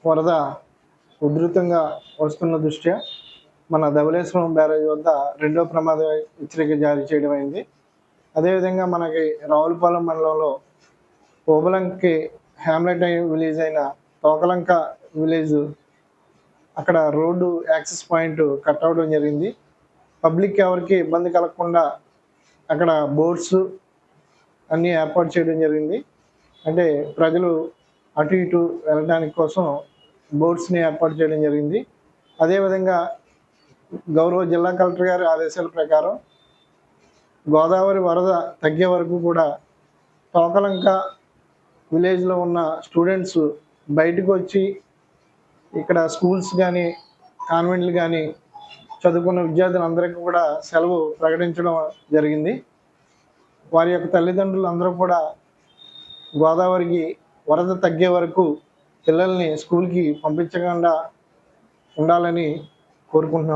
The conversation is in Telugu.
వరద ఉధృతంగా వస్తున్న దృష్ట్యా మన ధవళేశ్వరం బ్యారేజ్ వద్ద రెండో ప్రమాద హెచ్చరిక జారీ చేయడం అయింది. అదేవిధంగా మనకి రావులపాలెం మండలంలో ఓబలంకి హ్యామ్లెట్ విలేజ్ అయిన తోకలంక విలేజ్ అక్కడ రోడ్డు యాక్సెస్ పాయింట్ కట్ అవడం జరిగింది. పబ్లిక్ ఎవరికి ఇబ్బంది కలగకుండా అక్కడ బోర్డ్స్ అన్నీ ఏర్పాటు చేయడం జరిగింది. అంటే ప్రజలు అటు ఇటు వెళ్ళడానికి కోసం బోర్డ్స్ని ఏర్పాటు చేయడం జరిగింది. అదేవిధంగా గౌరవ జిల్లా కలెక్టర్ గారి ఆదేశాల ప్రకారం గోదావరి వరద తగ్గే వరకు కూడా తోకలంక విలేజ్లో ఉన్న స్టూడెంట్స్ బయటకు వచ్చి ఇక్కడ స్కూల్స్ కానీ కాన్వెంట్లు కానీ చదువుకున్న విద్యార్థులందరికీ కూడా సెలవు ప్రకటించడం జరిగింది. వారి యొక్క తల్లిదండ్రులు అందరూ కూడా గోదావరికి వరద తగ్గే వరకు పిల్లల్ని స్కూల్కి పంపించకుండా ఉండాలని కోరుకుంటున్నాం.